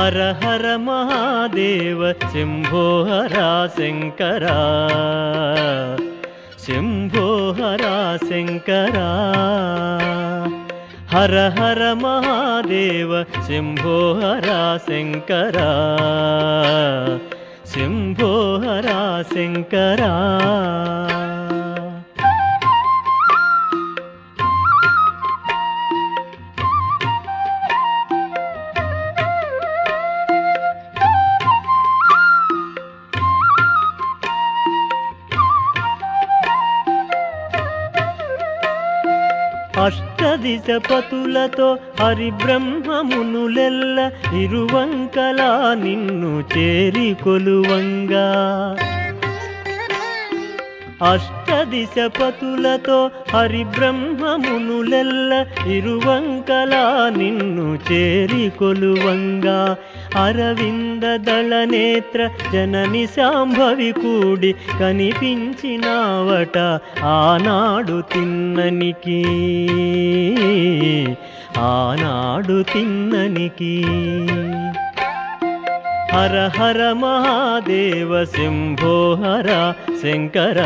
హర హర మహాదేవ శంభో హర శంకర శంభో హర శంకర హర హర మహాదేవ శంభో హర శంకర శంభో హర శంకర అష్టదిశ పతులతో హరిబ్రహ్మమునులెల్ల ఇరువంకలా నిన్ను చేరి కొలువంగా అష్టదిశ పతులతో హరిబ్రహ్మమునులెల్ల ఇరువంకలా నిన్ను చేరి కొలువంగా అరవింద దళ నేత్ర జనని శాంభవి కూడి కనిపించినావట ఆనాడు తిన్ననికి ఆనాడు తిన్ననికి హర హర మహాదేవ శంభో హర శంకర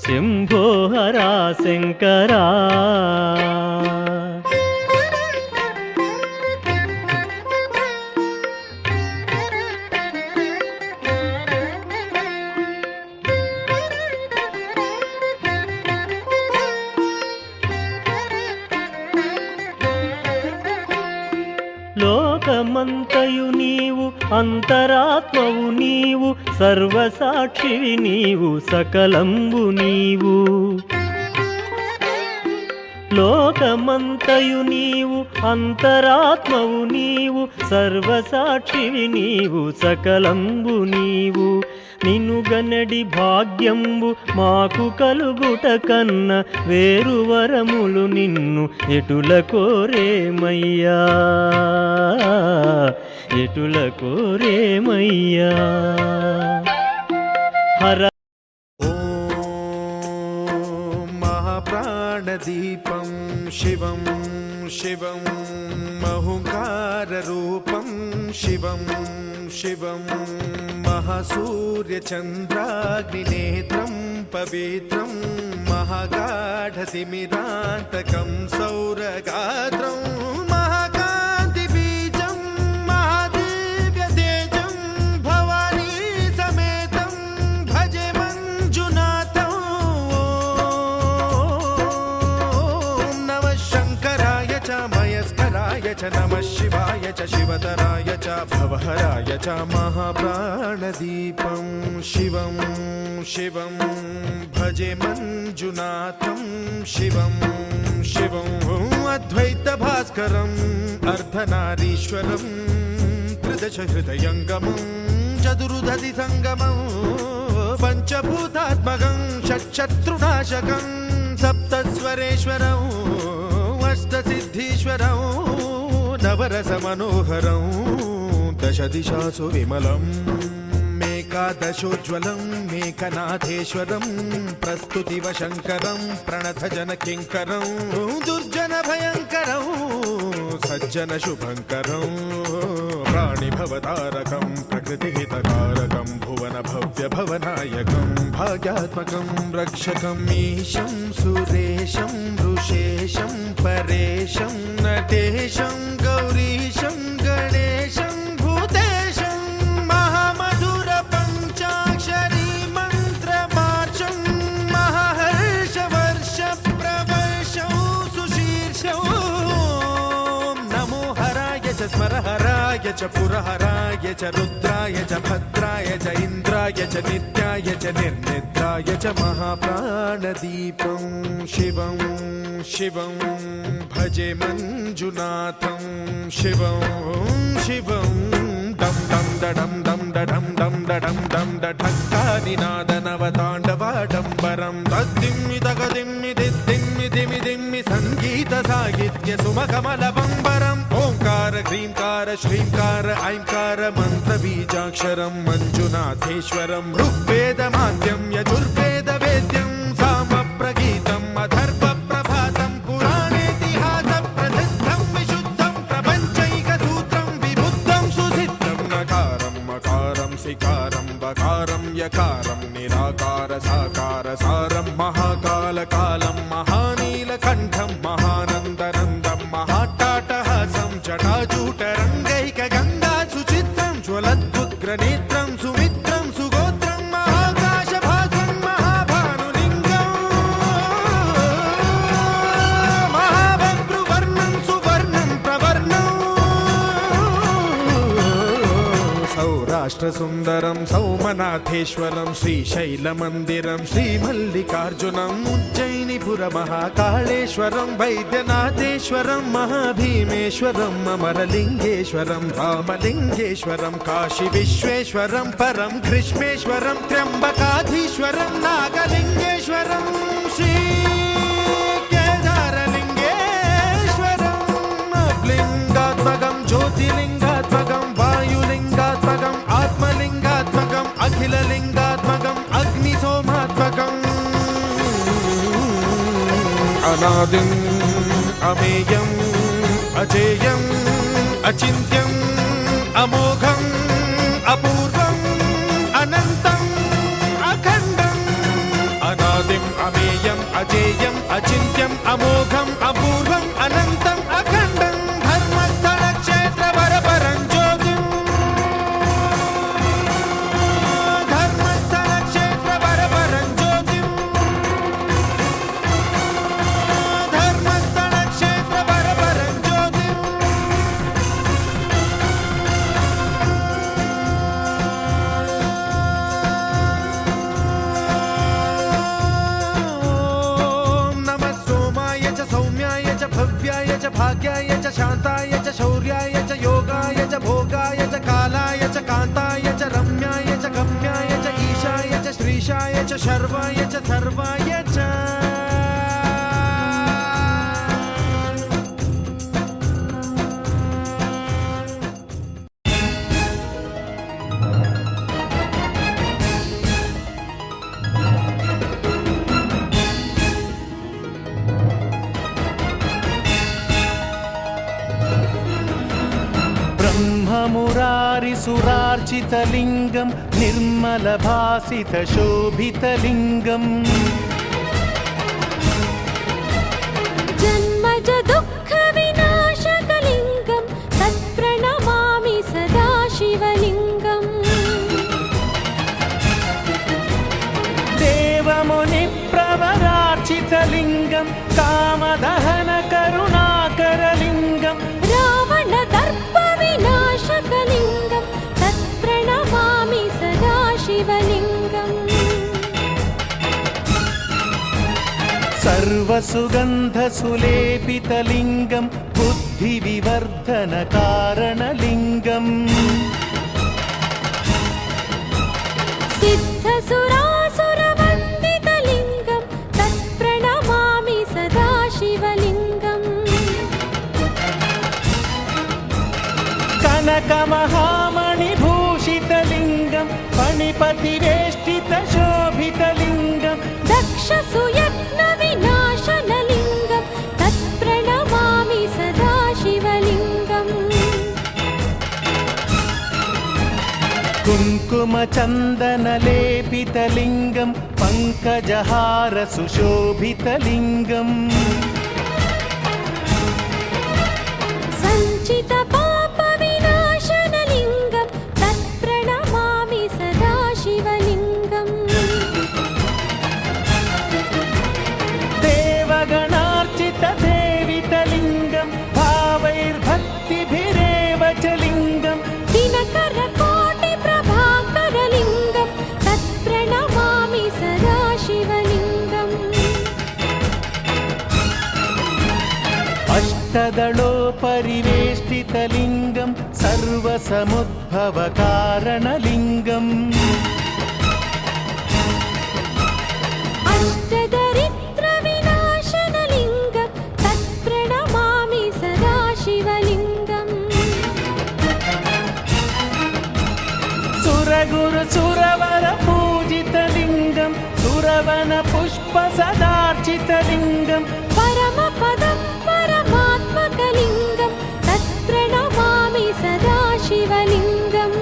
శంభో హర శంకర లోకమంతయు నీవు అంతరాత్మవు నీవు సర్వసాక్షివి నీవు సకలంబు నీవు లోకమంతయు నీవు అంతరాత్మవు నీవు సర్వసాక్షివి నీవు సకలంబు నీవు నిన్ను గనడి భాగ్యంబు మాకు కలుగుట కన్న వేరు వరములు నిన్ను ఎటుల కోరేమయ్యా ఎటుల కోరేమయ్యా హర మహాప్రాణదీపం శివం శివం మహుంకారరూపం శివం శివం महासूर्यचन्द्राग्निनेत्रं पवित्रं महागाढतिमिरान्तकं सौरगात्रं महाकान्तिबीजं महादिव्यतेजं भवानी समेतं भजे मञ्जुनाथं ॐ नमः शङ्कराय च मयस्कराय च नमः शिवाय च शिवतराय च भवहराय च महाप्राणदीपं शिवं शिवं भजे मञ्जुनाथं शिवं शिवं अद्वैतभास्करम् अर्धनारीश्वरं त्रिदशहृदयङ्गमं चतुर्दधिसङ्गमं पञ्चभूतात्मकं षट्शत्रुनाशकं सप्तस्वरेश्वरं अष्टसिद्धीश्वरं नवरसमनोहरं दशदिशासु विमलम् एकादशोज्ज्वलं मेकनाथेश्वरं प्रस्तुतिवशङ्करं प्रणतजनकिङ्करं दुर्जनभयङ्करं सज्जनशुभङ्करं प्राणिभवतारकं प्रकृतिहितकारकं भुवनभव्यभवनायकं भाग्यात्मकं रक्षकं ईशं सुरेशं ऋषेशं परेशं नटेशं गौरीशं गणेशं भूतेशं महामधुर पञ्चाक्षरी मन्त्रमार्चं महर्षवर्ष प्रवर्षं सुशीर्षं नमो हराय च स्मरहराय च पुरहराय च रुद्राय च भद्राय च इन्द्राय च नित्याय च निर्निद्राय च महाप्राणदीपं शिवं शिवं भजे मञ्जुनाथं शिवं शिवं डं डं डडं डं डडं डं डडं डं डढक्कानिनादनवताण्डवाडम्बरं तद्दिम्मि तगदिम्मि दिद्दिम्मि दिमि दिम्मि सङ्गीतसाहित्य सुमकमलबम्बरम् ओङ्कार ह्रीङ्कार श्रीङ्कार ऐङ्कार मन्त्रबीजाक्षरं मञ्जुनाथेश्वरं ऋग्वेदमाद्यं यजुर्वेदवेद्यं सामप्रगीतम् अथर्वप्रभातं पुराणेतिहासप्रसिद्धं विशुद्धं प्रपञ्चैकसूत्रं नित्यकालं निराकार साकार सारं महाकालकालं महानीलकण्ठं महानन्दनन्दं महाट्टाटहासं जटाजूटरङ्गैकगङ्गा सुचित्रं ज्वलद्वुग्रनेत्रं सुमित्रं सुगोत्रं महाकाशभासं महाभानुलिङ्गं महाभद्रुवर्णं सुवर्णं प्रवर्णं सौराष्ट्रसुन्दरं सौमनाथेश्वरं श्रीशैलमन्दिरं श्रीमल्लिकार्जुनम् उज्जयिनीपुरमहाकाळेश्वरं वैद्यनाथेश्वरं महाभीमेश्वरं अमरलिङ्गेश्वरं रामलिङ्गेश्वरं काशीविश्वेश्वरं परं ग्रीष्मेश्वरं त्र्यम्बकाधीश्वरं नागलिङ्गेश्वरं श्रीकेदारलिङ्गेश्वरं लिङ्गात्मकं ज्योतिलिङ्गात्मकं वायुलिङ्गात्मकम् आत्मलिङ्गात्मकम् अखिललिङ्गात्मकम् अग्निसोमात्मकम् अनादिम् अमेयम् अजेयम् अचिन्त्यम् अमोघम् अपूर्वम् अनन्तम् अखण्डम् अनादिम् अमेयम् अजेयम् अचिन्त्यम् अमोघम् अपूर्वम् अनन्तम् अखण्डम् धर्मस्थलक्षेत्रवरपरं ज्योतिम् धर्मस्थलक्षेत्रवरपरं ज्योतिम् धर्मस्थलक्षेत्रवरपरं ज्योतिम् ॐ नमः सोमाय च सौम्याय च भव्याय च भाग्याय च शान्ताय च शौर्याय च योगाय च भोगाय च कालाय च कान्ताय च रम्याय च गम्याय च ईशाय च श्रीशाय च शर्वाय च सर्वाय च ब्रह्ममुरारिसुरार्चितलिङ्गं निर्मलभासितशोभितलिङ्गम् जन्मज दुःखविनाशकलिङ्गं तत्प्रणमामि सदा शिवलिङ्गम् देवमुनिप्रवरार्चितलिङ्गं कामदहनकरुणाकरलिङ्गम् रावणदर्पविनाशकलिङ्गं तत्प्रणमामि सदा शिवलिङ्गम् सर्वसुगन्धसुलेपितलिङ्गं बुद्धिविवर्धनकारणलिङ्गम् सिद्धसुरासुरवन्दितलिङ्गं तत्प्रणमामि सदा शिवलिङ्गम् कनकमहामणिभूषितलिङ्गं फणिपतिवेष्टितशोभितलिङ्गम् दक्षसुयत्नविनाशनलिङ्गं तत्प्रणमामि सदा शिवलिङ्गम् कुङ्कुमचन्दनलेपितलिङ्गं पङ्कजहारसुशोभितलिङ्गम् सञ्चितपापविनाशनलिङ्गं तत्प्रणमामि सदा शिवलिङ्गम् देवगणार्चितसेवितलिङ्गं भावैर्भक्तिभिरेव च लिङ्गम् दिनकरकोटिप्रभाकरलिङ्गं तत्प्रणमामि सदा शिवलिङ्गम् अष्टदलोपरिवेष्टितलिङ्गं सर्वसमुद्भवकारणलिङ्गम् अष्टदरिद्रविनाशनलिङ्गं तत्प्रणमामि सदा शिवलिङ्गम् सुरगुरुसुरवरपूजितलिङ्गं सुरवनपुष्पसदार्चितलिङ्गं परमपदं परमात्मकलिङ्गं तत्प्रणमामि सदा शिवलिङ्गम्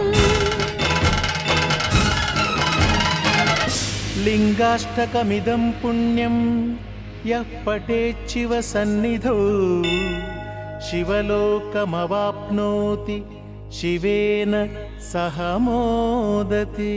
लिङ्गाष्टकमिदं पुण्यं यः पठेच्छिव सन्निधौ शिवलोकमवाप्नोति शिवेन सह मोदते।